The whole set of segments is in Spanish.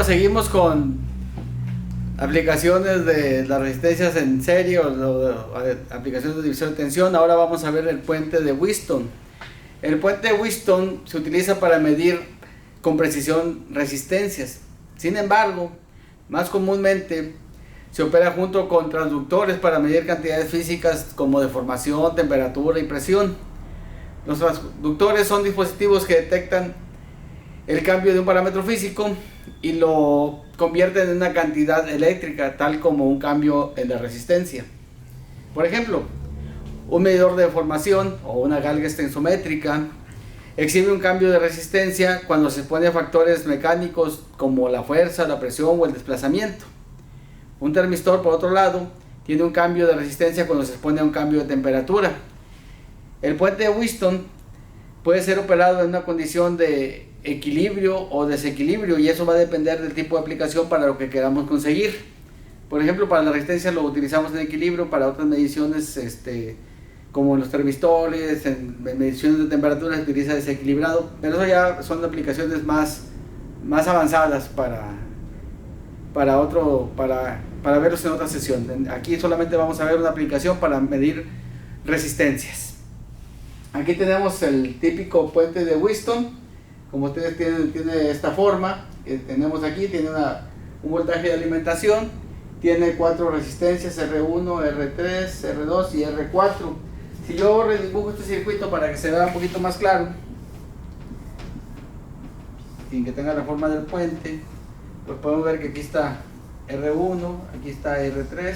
pues seguimos con aplicaciones de las resistencias en serie o aplicaciones de división de tensión. Ahora vamos a ver el puente de Wheatstone. El puente de Wheatstone se utiliza para medir con precisión resistencias. Sin embargo, más comúnmente se opera junto con transductores para medir cantidades físicas como deformación, temperatura y presión. Los transductores son dispositivos que detectan el cambio de un parámetro físico y lo convierten en una cantidad eléctrica, tal como un cambio en la resistencia. Por ejemplo, un medidor de deformación o una galga tensométrica exhibe un cambio de resistencia cuando se expone a factores mecánicos como la fuerza, la presión o el desplazamiento. Un termistor, por otro lado, tiene un cambio de resistencia cuando se expone a un cambio de temperatura. El puente de Wheatstone puede ser operado en una condición de equilibrio o desequilibrio, y eso va a depender del tipo de aplicación para lo que queramos conseguir. Por ejemplo, para la resistencia lo utilizamos en equilibrio, para otras mediciones como los termistores, en mediciones de temperatura se utiliza desequilibrado, pero eso ya son aplicaciones más avanzadas para verlos en otra sesión. Aquí solamente vamos a ver una aplicación para medir resistencias. Aquí tenemos el típico puente de Wheatstone. Como ustedes tiene esta forma que tenemos aquí, tiene un voltaje de alimentación, tiene 4 resistencias, R1, R3, R2 y R4. Si yo redibujo este circuito para que se vea un poquito más claro, sin que tenga la forma del puente, pues podemos ver que aquí está R1, aquí está R3,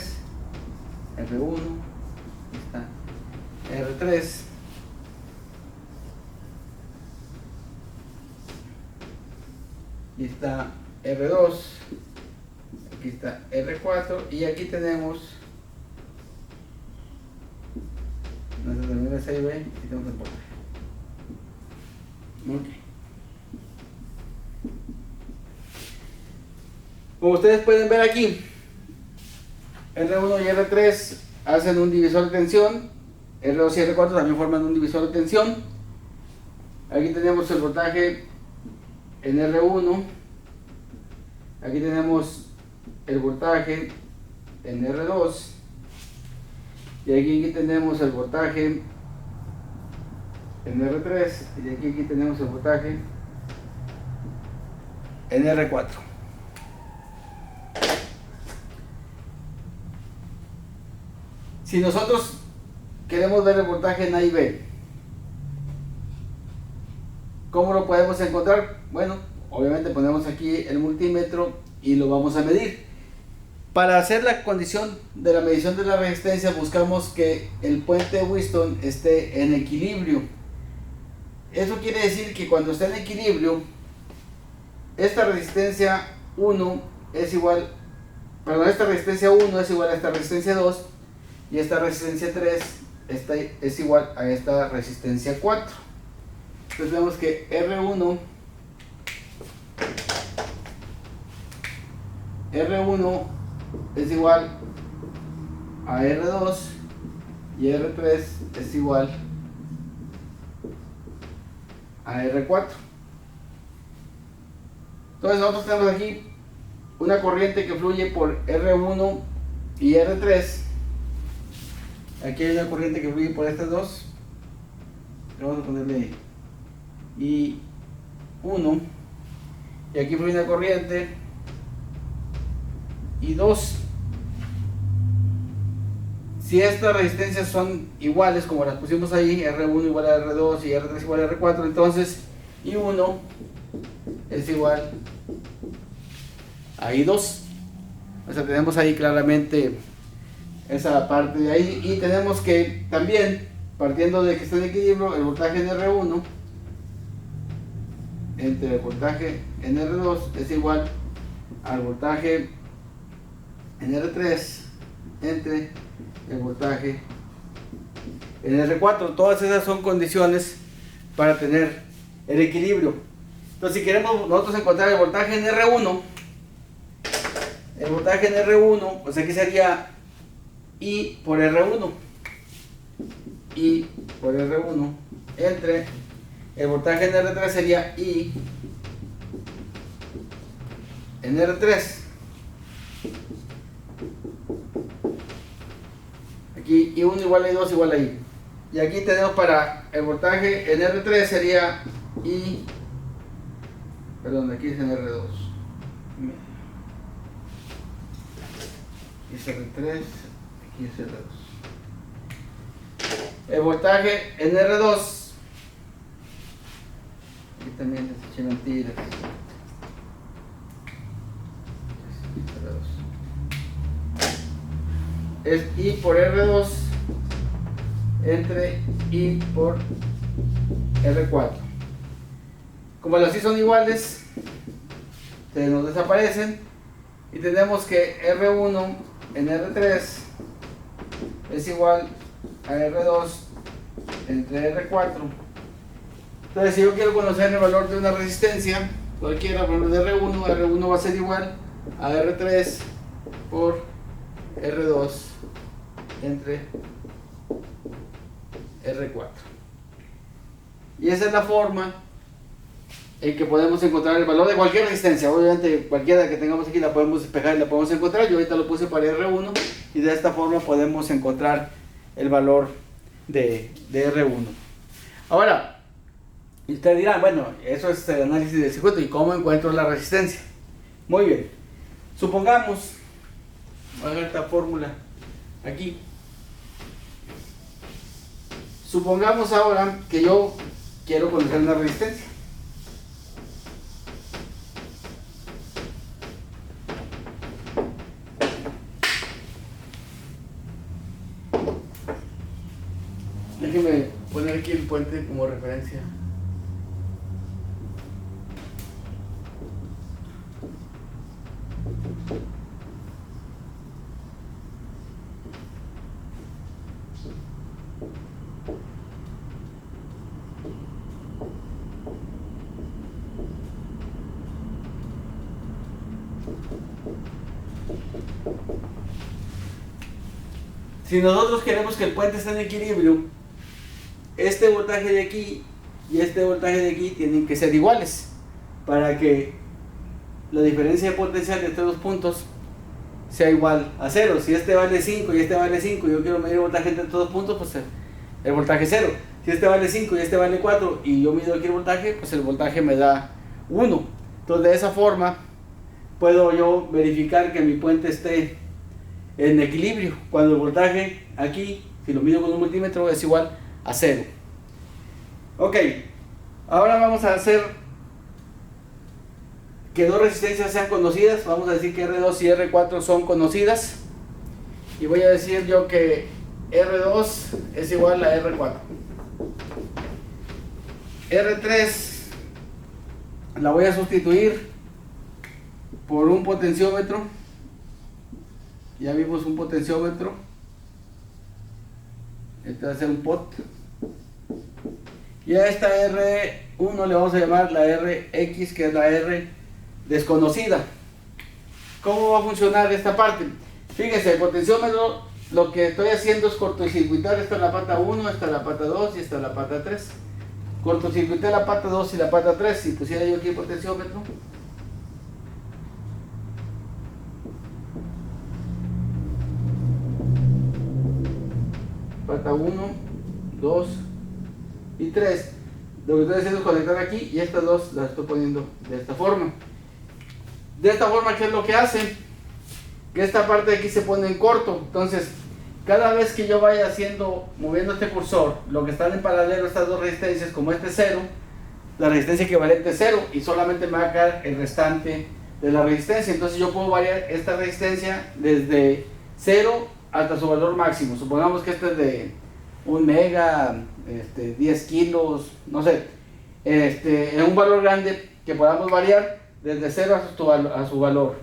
R1, aquí está R3. Aquí está R2, aquí está R4 y aquí tenemos, no se termina esa y ve, y tenemos el voltaje. Okay. Como ustedes pueden ver aquí, R1 y R3 hacen un divisor de tensión, R2 y R4 también forman un divisor de tensión. Aquí tenemos el voltaje en R1, aquí tenemos el voltaje en R2 y aquí tenemos el voltaje en R3 y aquí tenemos el voltaje en R4. Si nosotros queremos ver el voltaje en A y B, ¿cómo lo podemos encontrar? Bueno, obviamente ponemos aquí el multímetro y lo vamos a medir. Para hacer la condición de la medición de la resistencia, buscamos que el puente de Wheatstone esté en equilibrio. Eso quiere decir que cuando esté en equilibrio, esta resistencia 1 es igual, esta resistencia 1 es igual a esta resistencia 2 y esta resistencia 3 es igual a esta resistencia 4. Entonces vemos que R1 es igual a R2 y R3 es igual a R4. Entonces nosotros tenemos aquí una corriente que fluye por R1 y R3. Aquí hay una corriente que fluye por estas dos. Vamos a ponerle I1 y aquí fluye una corriente I2. Si estas resistencias son iguales como las pusimos ahí, R1 igual a R2 y R3 igual a R4, entonces I1 es igual a I2. O sea, tenemos ahí claramente esa parte de ahí, y tenemos que también, partiendo de que está en equilibrio, el voltaje en R1 entre el voltaje en R2 es igual al voltaje en R3 entre el voltaje en R4. Todas esas son condiciones para tener el equilibrio. Entonces, si queremos nosotros encontrar el voltaje en R1, pues aquí sería I por R1 entre el voltaje en R3 sería I en R3. Aquí I1 igual a I2 igual a I. Y aquí tenemos para el voltaje en R3 sería I, perdón, aquí es en R2. Aquí es R3, aquí es R2. El voltaje en R2, aquí también les eché mentiras. Es I por R2 entre I por R4. Como las I son iguales, se nos desaparecen y tenemos que R1 en R3 es igual a R2 entre R4. Entonces, si yo quiero conocer el valor de una resistencia cualquiera, por ejemplo de R1 va a ser igual a R3 por R2 entre R4. Y esa es la forma en que podemos encontrar el valor de cualquier resistencia. Obviamente cualquiera que tengamos aquí la podemos despejar y la podemos encontrar. Yo ahorita lo puse para R1 y de esta forma podemos encontrar el valor de R1. Ahora, ustedes dirán, bueno, eso es el análisis del circuito y cómo encuentro la resistencia. Muy bien, supongamos, voy a ver esta fórmula aquí. Supongamos ahora que yo quiero conocer una resistencia. Déjenme poner aquí el puente como referencia. Si nosotros queremos que el puente esté en equilibrio, este voltaje de aquí y este voltaje de aquí tienen que ser iguales para que la diferencia de potencial de estos dos puntos sea igual a 0. Si este vale 5 y este vale 5 y yo quiero medir el voltaje entre estos dos puntos, pues el voltaje es 0. Si este vale 5 y este vale 4 y yo mido aquí el voltaje, pues el voltaje me da 1. Entonces de esa forma puedo yo verificar que mi puente esté en equilibrio cuando el voltaje aquí, si lo mido con un multímetro, es igual a 0. Ok, ahora vamos a hacer que dos resistencias sean conocidas. Vamos a decir que R2 y R4 son conocidas y voy a decir yo que R2 es igual a R4. R3 la voy a sustituir por un potenciómetro. Ya vimos un potenciómetro. Este va a ser un pot. Y a esta R1 le vamos a llamar la RX, que es la R desconocida. ¿Cómo va a funcionar esta parte? Fíjense, el potenciómetro, lo que estoy haciendo es cortocircuitar. Esta es la pata 1, esta es la pata 2 y esta es la pata 3. Cortocircuité la pata 2 y la pata 3. Si pusiera yo aquí el potenciómetro, pata 1, 2 y 3. Lo que estoy haciendo es conectar aquí y estas dos las estoy poniendo de esta forma. De esta forma, ¿qué es lo que hace? Que esta parte de aquí se pone en corto. Entonces, cada vez que yo vaya moviendo este cursor, lo que están en paralelo estas dos resistencias, como este es 0, la resistencia equivalente es 0 y solamente me va a quedar el restante de la resistencia. Entonces yo puedo variar esta resistencia desde 0 hasta su valor máximo. Supongamos que este es de 1 mega, 10 kilos, no sé, en un valor grande que podamos variar desde 0 a su valor.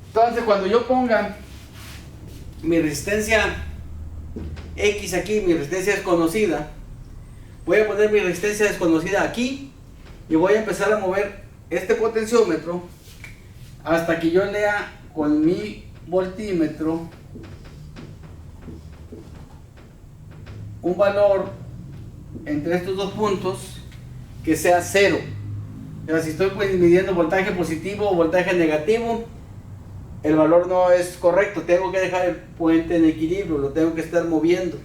Entonces cuando yo ponga mi resistencia X aquí, mi resistencia desconocida, voy a poner mi resistencia desconocida aquí y voy a empezar a mover este potenciómetro hasta que yo lea con mi voltímetro un valor entre estos dos puntos que sea 0. O sea, si estoy midiendo voltaje positivo o voltaje negativo, el valor no es correcto. Tengo que dejar el puente en equilibrio, lo tengo que estar moviendo.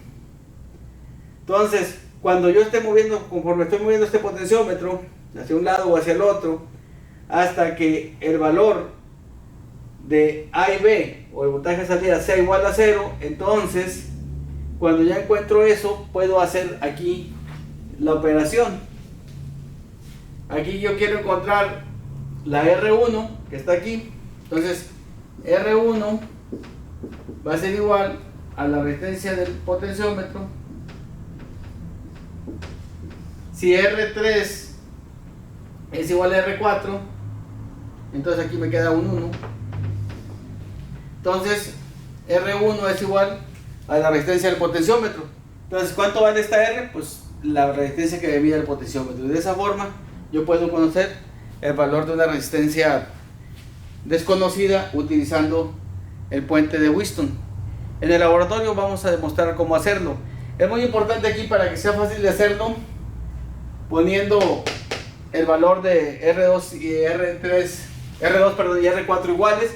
Entonces, cuando yo esté moviendo, conforme estoy moviendo este potenciómetro hacia un lado o hacia el otro, hasta que el valor de A y B o el voltaje de salida sea igual a 0, entonces cuando ya encuentro eso, puedo hacer aquí la operación. Aquí yo quiero encontrar la R1 que está aquí. Entonces R1 va a ser igual a la resistencia del potenciómetro. Si R3 es igual a R4, entonces aquí me queda un 1. Entonces R1 es igual a la resistencia del potenciómetro. Entonces, ¿cuánto vale esta R? Pues la resistencia que me mide el potenciómetro. De esa forma yo puedo conocer el valor de una resistencia desconocida utilizando el puente de Wheatstone. En el laboratorio vamos a demostrar cómo hacerlo. Es muy importante aquí, para que sea fácil de hacerlo, poniendo el valor de R2 y R2 y R4 iguales.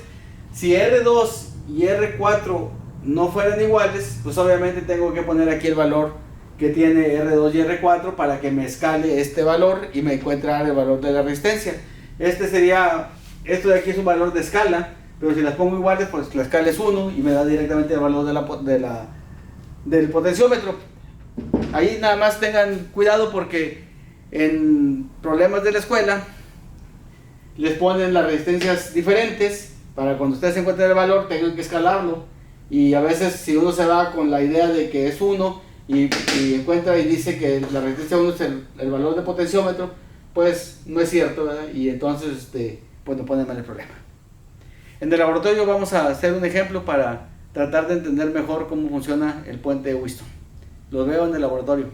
Si R2 y R4 no fueran iguales, pues obviamente tengo que poner aquí el valor que tiene R2 y R4 para que me escale este valor y me encuentre el valor de la resistencia. Esto de aquí es un valor de escala, pero si las pongo iguales, pues la escala es 1 y me da directamente el valor del potenciómetro. Ahí nada más tengan cuidado, porque en problemas de la escuela les ponen las resistencias diferentes para cuando ustedes encuentren el valor tengan que escalarlo, y a veces si uno se va con la idea de que es 1 y encuentra y dice que la resistencia 1 es el valor de potenciómetro, pues no es cierto, ¿verdad? Y entonces pues nos pone mal el problema. En el laboratorio vamos a hacer un ejemplo para tratar de entender mejor cómo funciona el puente de Wheatstone. Los veo en el laboratorio.